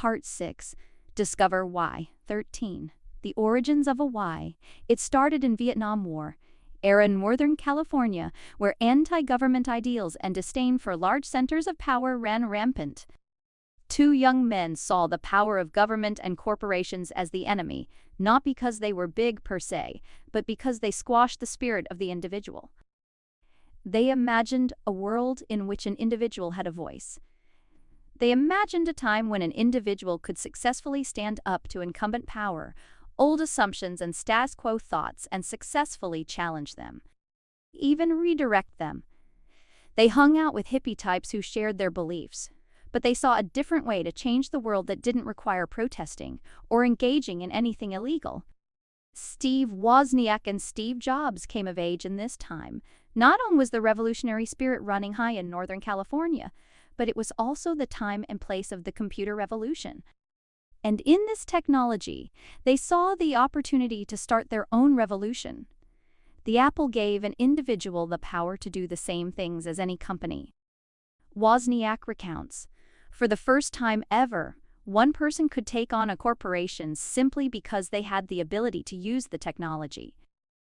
Part 6. Discover Why. 13. The Origins of a Why. It started in Vietnam War era in Northern California, where anti-government ideals and disdain for large centers of power ran rampant. Two young men saw the power of government and corporations as the enemy, not because they were big per se, but because they squashed the spirit of the individual. They imagined a world in which an individual had a voice. They imagined a time when an individual could successfully stand up to incumbent power, old assumptions and status quo thoughts, and successfully challenge them, even redirect them. They hung out with hippie types who shared their beliefs, but they saw a different way to change the world that didn't require protesting or engaging in anything illegal. Steve Wozniak and Steve Jobs came of age in this time. Not only was the revolutionary spirit running high in Northern California, but it was also the time and place of the computer revolution. And in this technology, they saw the opportunity to start their own revolution. The Apple gave an individual the power to do the same things as any company. Wozniak recounts, for the first time ever, one person could take on a corporation simply because they had the ability to use the technology.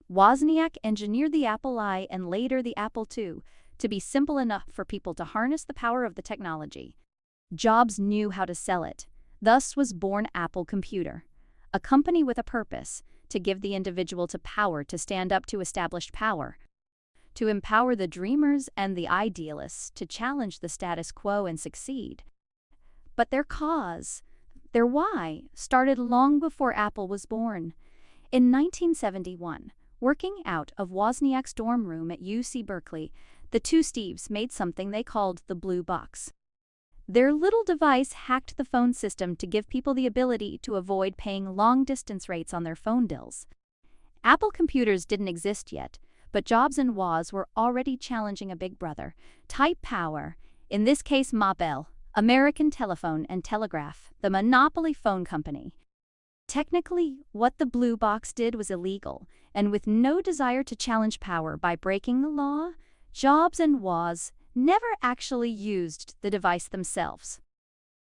Wozniak engineered the Apple I and later the Apple II to be simple enough for people to harness the power of the technology. Jobs knew how to sell it. Thus was born Apple Computer, a company with a purpose, to give the individual to power to stand up to established power, to empower the dreamers and the idealists to challenge the status quo and succeed. But their cause, their why, started long before Apple was born. In 1971, working out of Wozniak's dorm room at UC Berkeley, the two Steves made something they called the Blue Box. Their little device hacked the phone system to give people the ability to avoid paying long-distance rates on their phone bills. Apple computers didn't exist yet, but Jobs and Woz were already challenging a big brother, Type Power, in this case Ma-Bell, American Telephone and Telegraph, the monopoly phone company. Technically, what the Blue Box did was illegal, and with no desire to challenge power by breaking the law, Jobs and Woz never actually used the device themselves.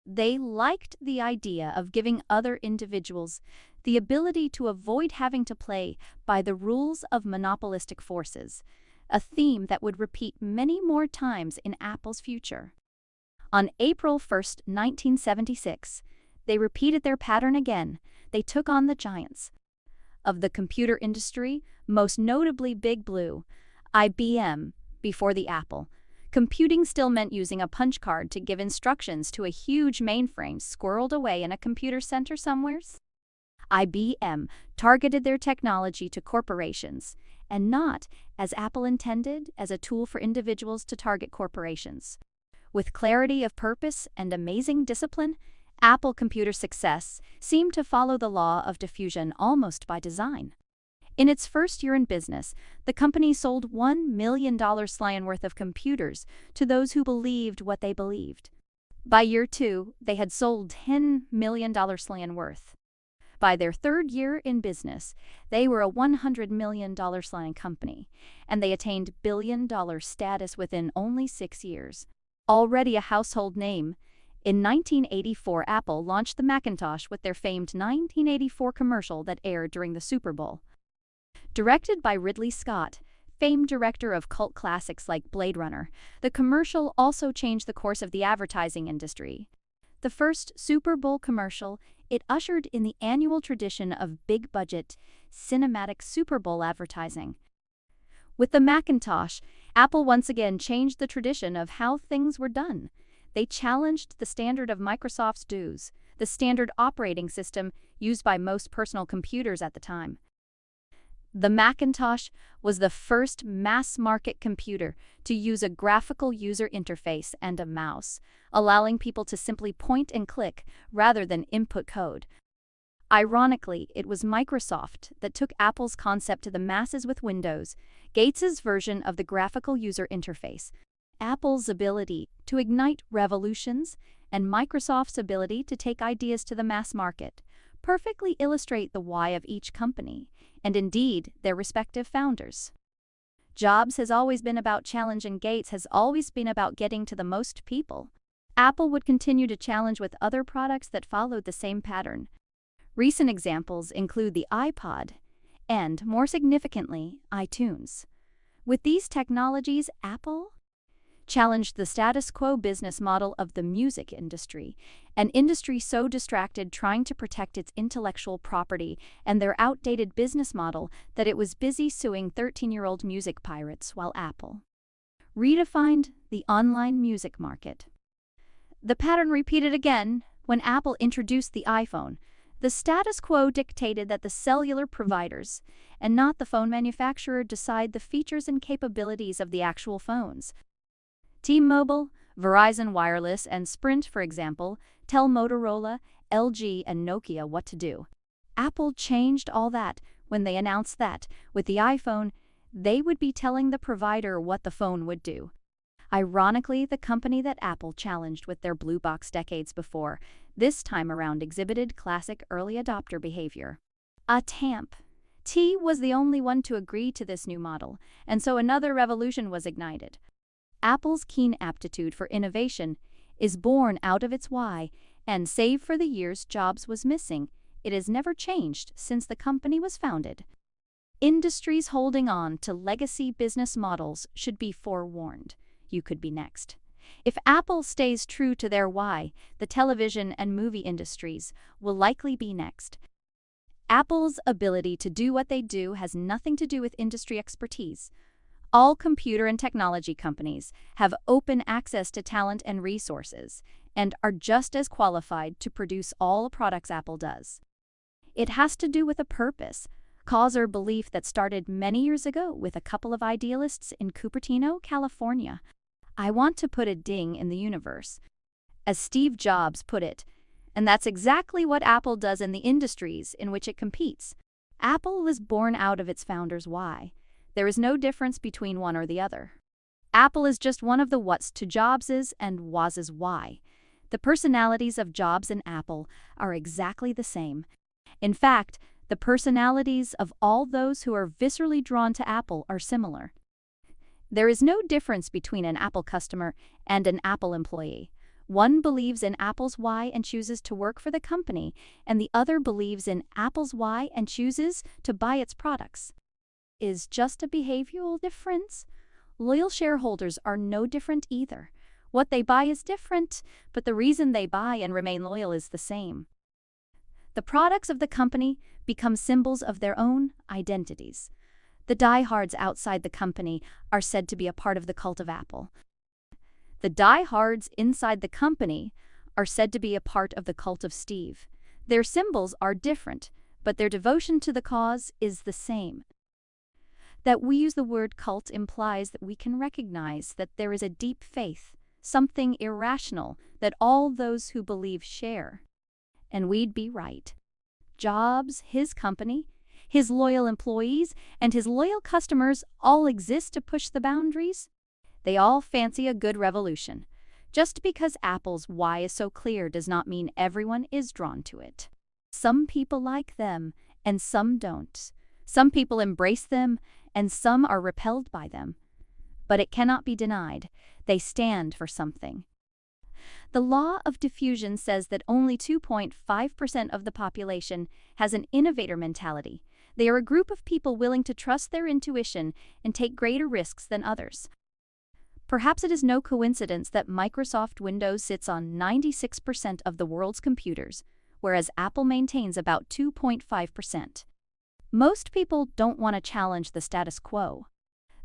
They liked the idea of giving other individuals the ability to avoid having to play by the rules of monopolistic forces, a theme that would repeat many more times in Apple's future. On April 1, 1976, they repeated their pattern again. They took on the giants of the computer industry, most notably Big Blue, IBM, before the Apple. Computing still meant using a punch card to give instructions to a huge mainframe squirreled away in a computer center somewhere. IBM targeted their technology to corporations, and not, as Apple intended, as a tool for individuals to target corporations. With clarity of purpose and amazing discipline, Apple Computer success seemed to follow the law of diffusion almost by design. In its first year in business, the company sold $1 million worth of computers to those who believed what they believed. By year 2, they had sold $10 million worth. By their third year in business, they were a $100 million company, and they attained billion-dollar status within only 6 years. Already a household name, in 1984 Apple launched the Macintosh with their famed 1984 commercial that aired during the Super Bowl. Directed by Ridley Scott, famed director of cult classics like Blade Runner, the commercial also changed the course of the advertising industry. The first Super Bowl commercial, it ushered in the annual tradition of big-budget, cinematic Super Bowl advertising. With the Macintosh, Apple once again changed the tradition of how things were done. They challenged the standard of Microsoft's DOS, the standard operating system used by most personal computers at the time. The Macintosh was the first mass-market computer to use a graphical user interface and a mouse, allowing people to simply point and click rather than input code. Ironically, it was Microsoft that took Apple's concept to the masses with Windows, Gates's version of the graphical user interface. Apple's ability to ignite revolutions and Microsoft's ability to take ideas to the mass market perfectly illustrate the why of each company, and indeed their respective founders. Jobs has always been about challenge and Gates has always been about getting to the most people. Apple would continue to challenge with other products that followed the same pattern. Recent examples include the iPod and, more significantly, iTunes. With these technologies, Apple challenged the status quo business model of the music industry, an industry so distracted trying to protect its intellectual property and their outdated business model that it was busy suing 13-year-old music pirates while Apple redefined the online music market. The pattern repeated again when Apple introduced the iPhone. The status quo dictated that the cellular providers, and not the phone manufacturer, decide the features and capabilities of the actual phones. T-Mobile, Verizon Wireless, and Sprint, for example, tell Motorola, LG, and Nokia what to do. Apple changed all that when they announced that, with the iPhone, they would be telling the provider what the phone would do. Ironically, the company that Apple challenged with their blue box decades before, this time around exhibited classic early adopter behavior. A TAMP. T was the only one to agree to this new model, and so another revolution was ignited. Apple's keen aptitude for innovation is born out of its why, and save for the years Jobs was missing, it has never changed since the company was founded. Industries holding on to legacy business models should be forewarned. You could be next. If Apple stays true to their why, the television and movie industries will likely be next. Apple's ability to do what they do has nothing to do with industry expertise. All computer and technology companies have open access to talent and resources, and are just as qualified to produce all the products Apple does. It has to do with a purpose, cause or belief that started many years ago with a couple of idealists in Cupertino, California. I want to put a ding in the universe, as Steve Jobs put it, and that's exactly what Apple does in the industries in which it competes. Apple was born out of its founder's why. There is no difference between one or the other. Apple is just one of the what's to Jobs's and was's why. The personalities of Jobs and Apple are exactly the same. In fact, the personalities of all those who are viscerally drawn to Apple are similar. There is no difference between an Apple customer and an Apple employee. One believes in Apple's why and chooses to work for the company, and the other believes in Apple's why and chooses to buy its products. Is just a behavioral difference? Loyal shareholders are no different either. What they buy is different, but the reason they buy and remain loyal is the same. The products of the company become symbols of their own identities. The diehards outside the company are said to be a part of the cult of Apple. The diehards inside the company are said to be a part of the cult of Steve. Their symbols are different, but their devotion to the cause is the same. That we use the word cult implies that we can recognize that there is a deep faith, something irrational that all those who believe share. And we'd be right. Jobs, his company, his loyal employees, and his loyal customers all exist to push the boundaries. They all fancy a good revolution. Just because Apple's why is so clear does not mean everyone is drawn to it. Some people like them, and some don't. Some people embrace them, and some are repelled by them. But it cannot be denied, they stand for something. The law of diffusion says that only 2.5% of the population has an innovator mentality. They are a group of people willing to trust their intuition and take greater risks than others. Perhaps it is no coincidence that Microsoft Windows sits on 96% of the world's computers, whereas Apple maintains about 2.5%. Most people don't want to challenge the status quo.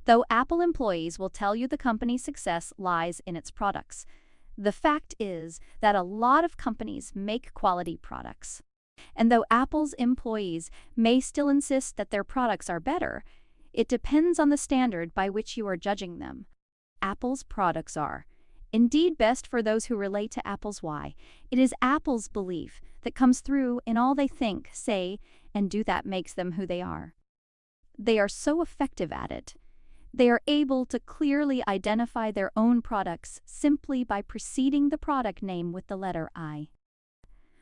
Though Apple employees will tell you the company's success lies in its products, the fact is that a lot of companies make quality products. And though Apple's employees may still insist that their products are better, it depends on the standard by which you are judging them. Apple's products are indeed best for those who relate to Apple's why. It is Apple's belief that comes through in all they think, say, and do that makes them who they are. They are so effective at it. They are able to clearly identify their own products simply by preceding the product name with the letter I.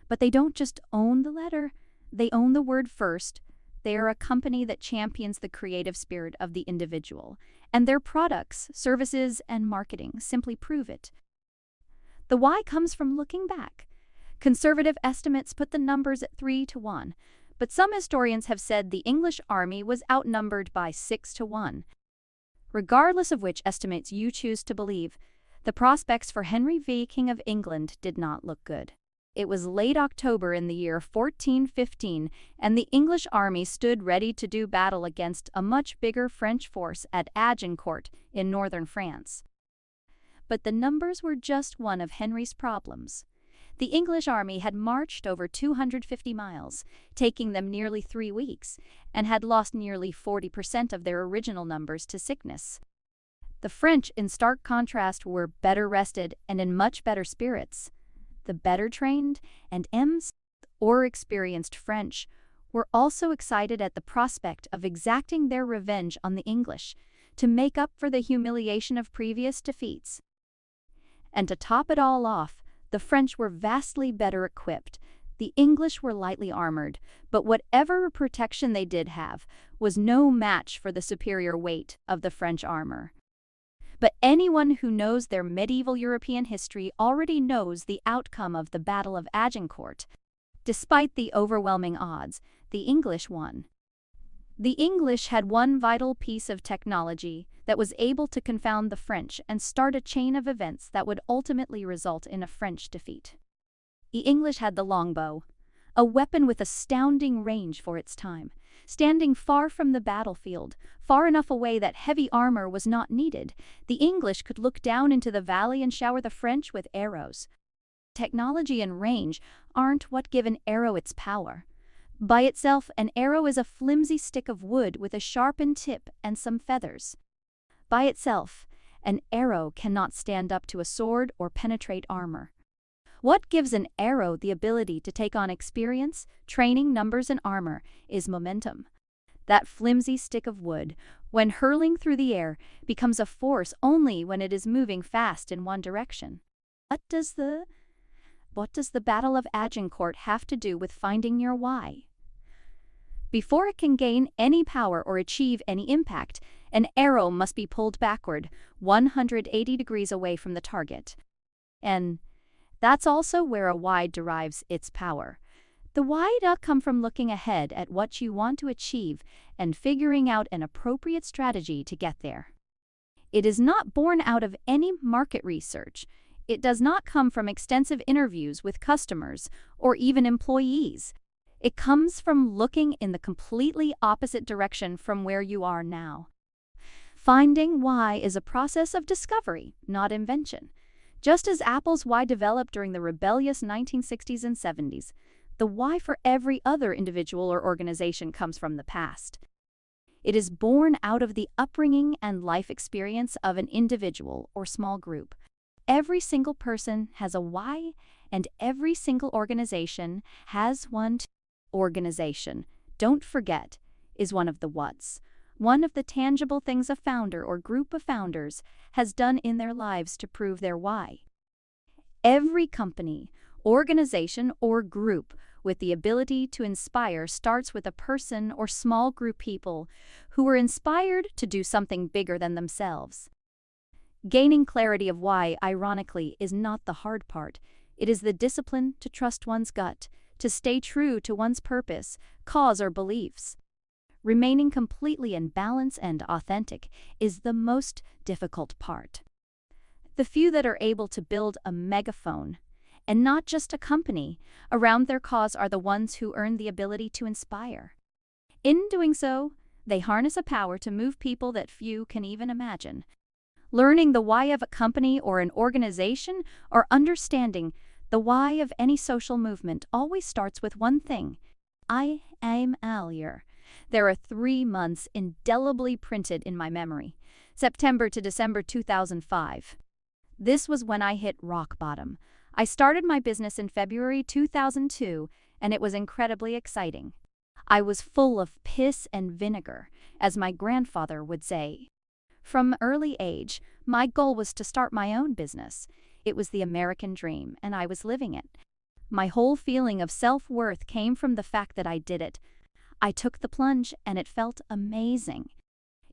But they don't just own the letter, they own the word first. They are a company that champions the creative spirit of the individual, and their products, services, and marketing simply prove it. The why comes from looking back. Conservative estimates put the numbers at 3-1, but some historians have said the English army was outnumbered by 6-1. Regardless of which estimates you choose to believe, the prospects for Henry V, King of England, did not look good. It was late October in the year 1415, and the English army stood ready to do battle against a much bigger French force at Agincourt in northern France. But the numbers were just one of Henry's problems. The English army had marched over 250 miles, taking them nearly 3 weeks, and had lost nearly 40% of their original numbers to sickness. The French, in stark contrast, were better rested and in much better spirits. The better trained and experienced French were also excited at the prospect of exacting their revenge on the English to make up for the humiliation of previous defeats. And to top it all off, the French were vastly better equipped. The English were lightly armored, but whatever protection they did have was no match for the superior weight of the French armor. But anyone who knows their medieval European history already knows the outcome of the Battle of Agincourt. Despite the overwhelming odds, the English won. The English had one vital piece of technology that was able to confound the French and start a chain of events that would ultimately result in a French defeat. The English had the longbow, a weapon with astounding range for its time, standing far from the battlefield, far enough away that heavy armor was not needed. The English could look down into the valley and shower the French with arrows. Technology and range aren't what give an arrow its power. By itself, an arrow is a flimsy stick of wood with a sharpened tip and some feathers. By itself, an arrow cannot stand up to a sword or penetrate armor. What gives an arrow the ability to take on experience, training, numbers, and armor is momentum. That flimsy stick of wood, when hurling through the air, becomes a force only when it is moving fast in one direction. What does the Battle of Agincourt have to do with finding your why? Before it can gain any power or achieve any impact, an arrow must be pulled backward, 180 degrees away from the target. And that's also where a why derives its power. The why does come from looking ahead at what you want to achieve and figuring out an appropriate strategy to get there. It is not born out of any market research. It does not come from extensive interviews with customers or even employees. It comes from looking in the completely opposite direction from where you are now. Finding why is a process of discovery, not invention. Just as Apple's why developed during the rebellious 1960s and 70s, the why for every other individual or organization comes from the past. It is born out of the upbringing and life experience of an individual or small group. Every single person has a why, and every single organization has one too. Organization, don't forget, is one of the whats, one of the tangible things a founder or group of founders has done in their lives to prove their why. Every company, organization, or group with the ability to inspire starts with a person or small group people who were inspired to do something bigger than themselves. Gaining clarity of why, ironically, is not the hard part. It is the discipline to trust one's gut, to stay true to one's purpose, cause, or beliefs. Remaining completely in balance and authentic is the most difficult part. The few that are able to build a megaphone, and not just a company, around their cause are the ones who earn the ability to inspire. In doing so, they harness a power to move people that few can even imagine. Learning the why of a company or an organization, or understanding the why of any social movement, always starts with one thing. I am Allier. There are 3 months indelibly printed in my memory. September to December 2005. This was when I hit rock bottom. I started my business in February 2002, and it was incredibly exciting. I was full of piss and vinegar, as my grandfather would say. From early age, my goal was to start my own business. It was the American dream, and I was living it. My whole feeling of self-worth came from the fact that I did it. I took the plunge, and it felt amazing.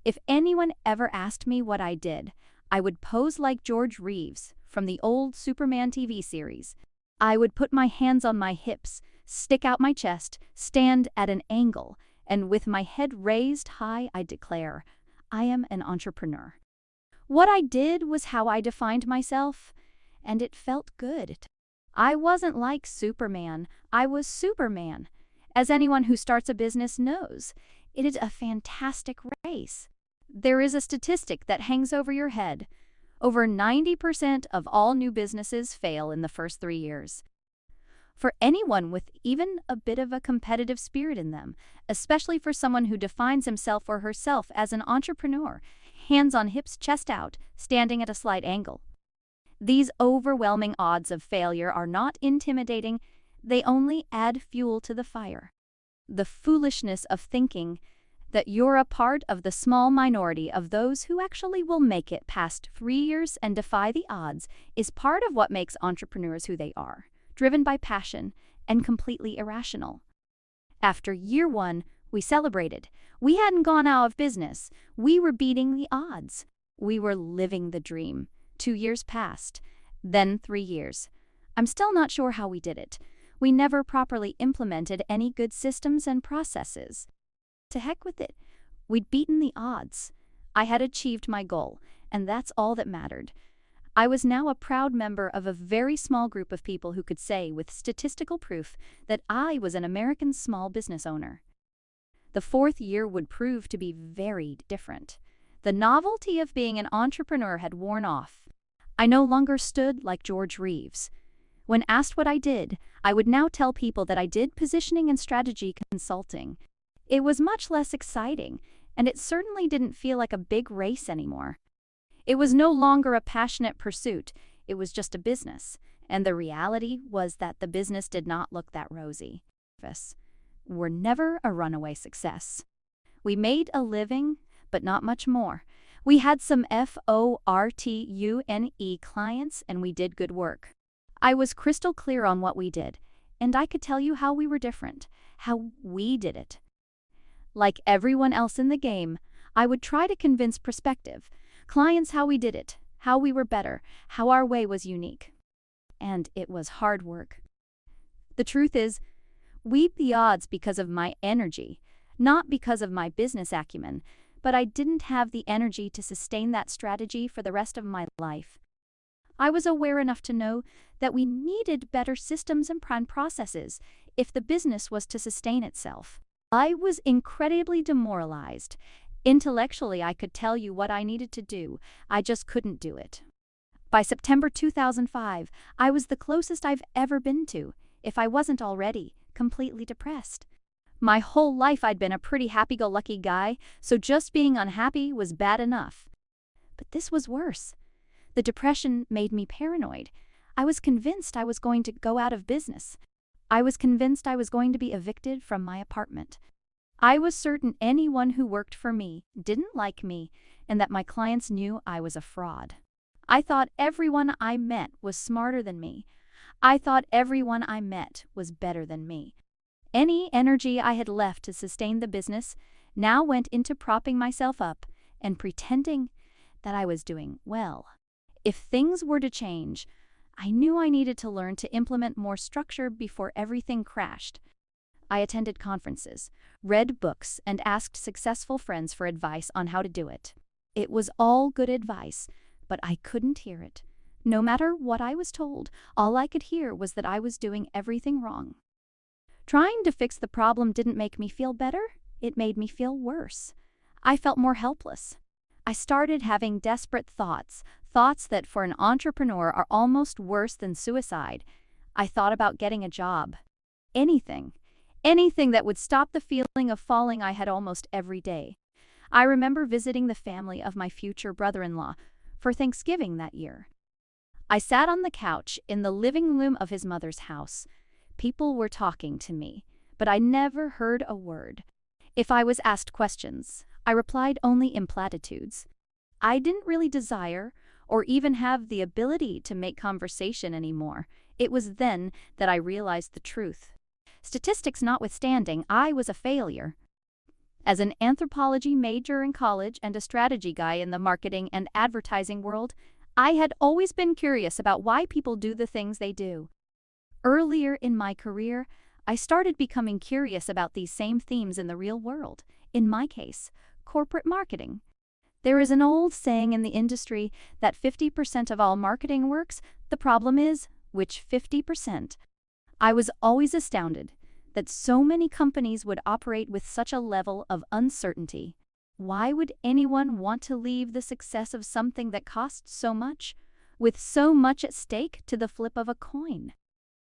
If anyone ever asked me what I did, I would pose like George Reeves from the old Superman TV series. I would put my hands on my hips, stick out my chest, stand at an angle, and with my head raised high, I'd declare, I am an entrepreneur. What I did was how I defined myself, and it felt good. I wasn't like Superman, I was Superman. As anyone who starts a business knows, it is a fantastic race. There is a statistic that hangs over your head. Over 90% of all new businesses fail in the first 3 years. For anyone with even a bit of a competitive spirit in them, especially for someone who defines himself or herself as an entrepreneur, hands on hips, chest out, standing at a slight angle. These overwhelming odds of failure are not intimidating, they only add fuel to the fire. The foolishness of thinking that you're a part of the small minority of those who actually will make it past 3 years and defy the odds is part of what makes entrepreneurs who they are, driven by passion and completely irrational. After year 1, we celebrated. We hadn't gone out of business. We were beating the odds. We were living the dream. 2 years passed, then 3 years. I'm still not sure how we did it. We never properly implemented any good systems and processes. To heck with it. We'd beaten the odds. I had achieved my goal, and that's all that mattered. I was now a proud member of a very small group of people who could say with statistical proof that I was an American small business owner. The 4th year would prove to be very different. The novelty of being an entrepreneur had worn off. I no longer stood like George Reeves. When asked what I did, I would now tell people that I did positioning and strategy consulting. It was much less exciting, and it certainly didn't feel like a big race anymore. It was no longer a passionate pursuit, it was just a business, and the reality was that the business did not look that rosy. We're never a runaway success. We made a living, but not much more. We had some fortune clients, and we did good work. I was crystal clear on what we did, and I could tell you how we were different, how we did it. Like everyone else in the game, I would try to convince prospective clients how we did it, how we were better, how our way was unique. And it was hard work. The truth is, we beat the odds because of my energy, not because of my business acumen, but I didn't have the energy to sustain that strategy for the rest of my life. I was aware enough to know that we needed better systems and processes if the business was to sustain itself. I was incredibly demoralized. Intellectually, I could tell you what I needed to do. I just couldn't do it. By September 2005, I was the closest I've ever been to, if I wasn't already, completely depressed. My whole life I'd been a pretty happy-go-lucky guy, so just being unhappy was bad enough. But this was worse. The depression made me paranoid. I was convinced I was going to go out of business. I was convinced I was going to be evicted from my apartment. I was certain anyone who worked for me didn't like me, and that my clients knew I was a fraud. I thought everyone I met was smarter than me. I thought everyone I met was better than me. Any energy I had left to sustain the business now went into propping myself up and pretending that I was doing well. If things were to change, I knew I needed to learn to implement more structure before everything crashed. I attended conferences, read books, and asked successful friends for advice on how to do it. It was all good advice, but I couldn't hear it. No matter what I was told, all I could hear was that I was doing everything wrong. Trying to fix the problem didn't make me feel better, it made me feel worse. I felt more helpless. I started having desperate thoughts that for an entrepreneur are almost worse than suicide. I thought about getting a job. Anything that would stop the feeling of falling I had almost every day. I remember visiting the family of my future brother-in-law for Thanksgiving that year. I sat on the couch in the living room of his mother's house. People were talking to me, but I never heard a word. If I was asked questions, I replied only in platitudes. I didn't really desire or even have the ability to make conversation anymore. It was then that I realized the truth. Statistics notwithstanding, I was a failure. As an anthropology major in college and a strategy guy in the marketing and advertising world, I had always been curious about why people do the things they do. Earlier in my career, I started becoming curious about these same themes in the real world. In my case, corporate marketing. There is an old saying in the industry that 50% of all marketing works. The problem is, which 50%? I was always astounded that so many companies would operate with such a level of uncertainty. Why would anyone want to leave the success of something that costs so much, with so much at stake, to the flip of a coin?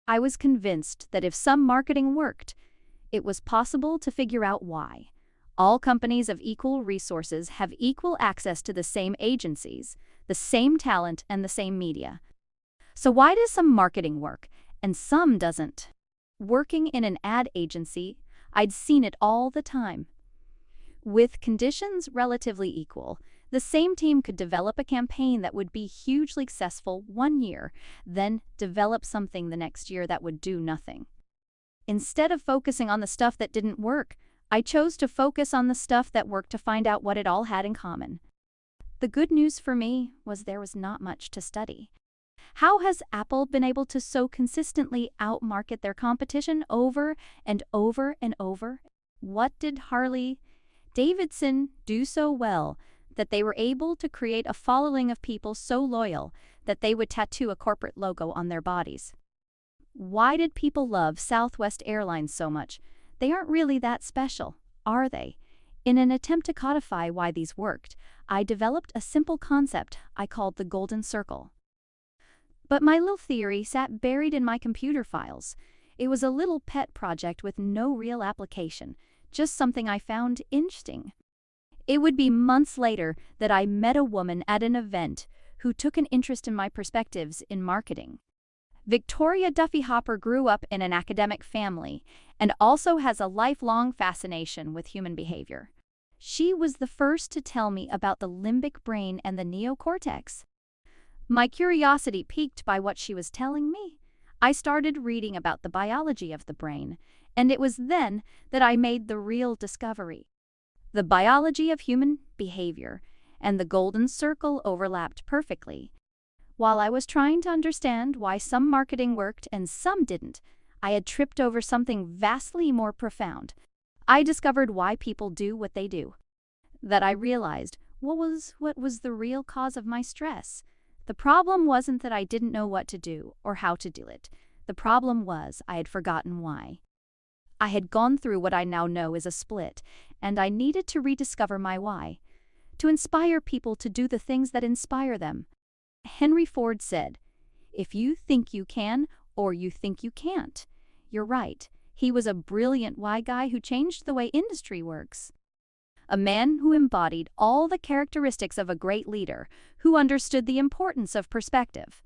I was convinced that if some marketing worked, it was possible to figure out why. All companies of equal resources have equal access to the same agencies, the same talent, and the same media. So why does some marketing work and some doesn't? Working in an ad agency, I'd seen it all the time. With conditions relatively equal, the same team could develop a campaign that would be hugely successful one year, then develop something the next year that would do nothing. Instead of focusing on the stuff that didn't work, I chose to focus on the stuff that worked to find out what it all had in common. The good news for me was there was not much to study. How has Apple been able to so consistently outmarket their competition over and over and over? What did Harley Davidson do so well that they were able to create a following of people so loyal that they would tattoo a corporate logo on their bodies? Why did people love Southwest Airlines so much? They aren't really that special, are they? In an attempt to codify why these worked, I developed a simple concept I called the golden circle. But my little theory sat buried in my computer files. It was a little pet project with no real application, just something I found interesting. It would be months later that I met a woman at an event who took an interest in my perspectives in marketing. Victoria Duffy Hopper grew up in an academic family and also has a lifelong fascination with human behavior. She was the first to tell me about the limbic brain and the neocortex. My curiosity piqued by what she was telling me. I started reading about the biology of the brain, and it was then that I made the real discovery. The biology of human behavior and the golden circle overlapped perfectly. While I was trying to understand why some marketing worked and some didn't, I had tripped over something vastly more profound. I discovered why people do what they do. That I realized what was the real cause of my stress. The problem wasn't that I didn't know what to do or how to do it. The problem was I had forgotten why. I had gone through what I now know is a split, and I needed to rediscover my why. To inspire people to do the things that inspire them. Henry Ford said, "If you think you can or you think you can't, you're right." He was a brilliant why guy who changed the way industry works. A man who embodied all the characteristics of a great leader, who understood the importance of perspective.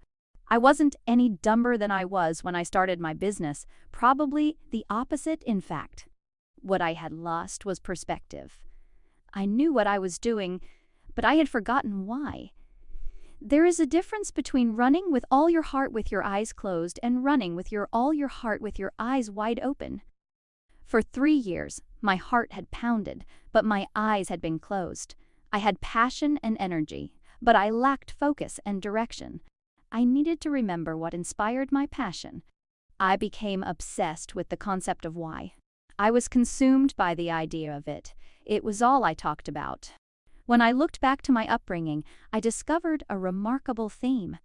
I wasn't any dumber than I was when I started my business, probably the opposite, in fact. What I had lost was perspective. I knew what I was doing, but I had forgotten why. There is a difference between running with all your heart with your eyes closed and running with all your heart with your eyes wide open. For 3 years, my heart had pounded, but my eyes had been closed. I had passion and energy, but I lacked focus and direction. I needed to remember what inspired my passion. I became obsessed with the concept of why. I was consumed by the idea of it. It was all I talked about. When I looked back to my upbringing, I discovered a remarkable theme.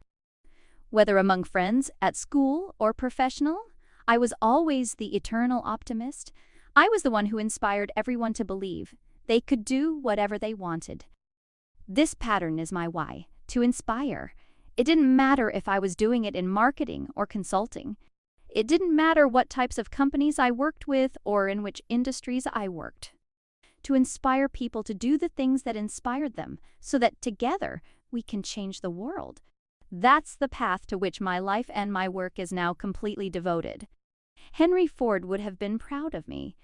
Whether among friends, at school, or professional, I was always the eternal optimist. I was the one who inspired everyone to believe they could do whatever they wanted. This pattern is my why, to inspire. It didn't matter if I was doing it in marketing or consulting. It didn't matter what types of companies I worked with or in which industries I worked. To inspire people to do the things that inspired them, so that together we can change the world. That's the path to which my life and my work is now completely devoted. Henry Ford would have been proud of me.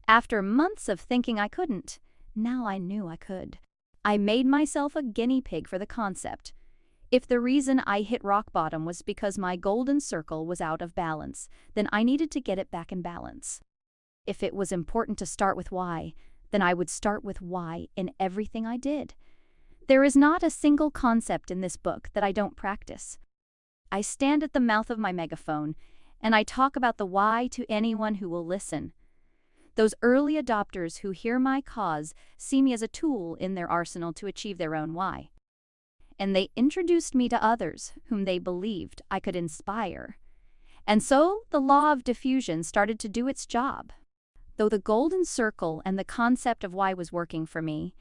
After months of thinking I couldn't, now I knew I could. I made myself a guinea pig for the concept. If the reason I hit rock bottom was because my golden circle was out of balance, then I needed to get it back in balance. If it was important to start with why, then I would start with why in everything I did. There is not a single concept in this book that I don't practice. I stand at the mouth of my megaphone, and I talk about the why to anyone who will listen. Those early adopters who hear my cause see me as a tool in their arsenal to achieve their own why. And they introduced me to others whom they believed I could inspire. And so the law of diffusion started to do its job. Though the golden circle and the concept of why was working for me,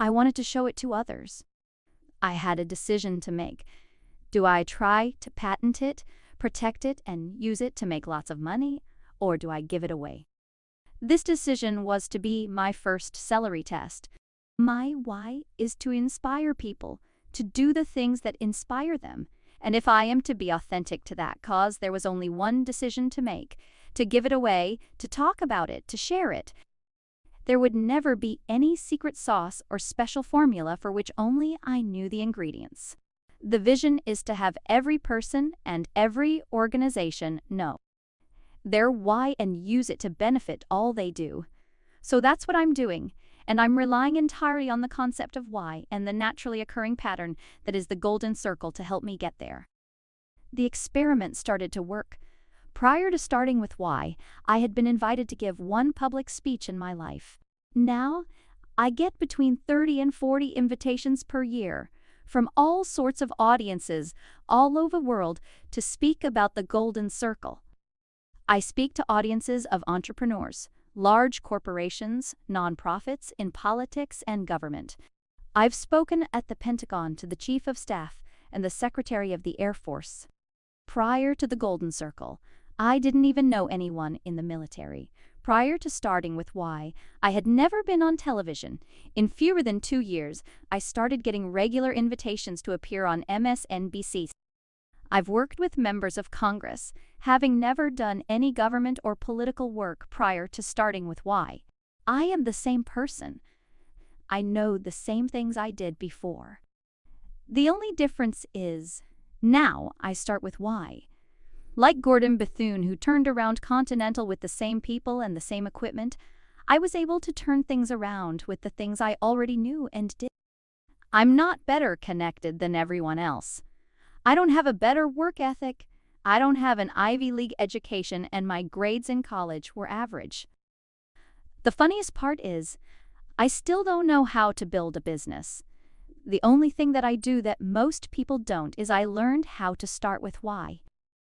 I wanted to show it to others. I had a decision to make. Do I try to patent it, protect it, and use it to make lots of money, or do I give it away? This decision was to be my first celery test. My why is to inspire people, to do the things that inspire them. And if I am to be authentic to that cause, there was only one decision to make: to give it away, to talk about it, to share it. There would never be any secret sauce or special formula for which only I knew the ingredients. The vision is to have every person and every organization know their why and use it to benefit all they do. So that's what I'm doing, and I'm relying entirely on the concept of why and the naturally occurring pattern that is the golden circle to help me get there. The experiment started to work. Prior to starting with why, I had been invited to give one public speech in my life. Now, I get between 30 and 40 invitations per year from all sorts of audiences all over the world to speak about the golden circle. I speak to audiences of entrepreneurs, large corporations, nonprofits, in politics and government. I've spoken at the Pentagon to the Chief of Staff and the Secretary of the Air Force. Prior to the Golden Circle, I didn't even know anyone in the military. Prior to starting with why, I had never been on television. In fewer than 2 years, I started getting regular invitations to appear on MSNBC. I've worked with members of Congress, having never done any government or political work prior to starting with why. I am the same person. I know the same things I did before. The only difference is, now I start with why. Like Gordon Bethune, who turned around Continental with the same people and the same equipment, I was able to turn things around with the things I already knew and did. I'm not better connected than everyone else. I don't have a better work ethic. I don't have an Ivy League education, and my grades in college were average. The funniest part is, I still don't know how to build a business. The only thing that I do that most people don't is I learned how to start with why.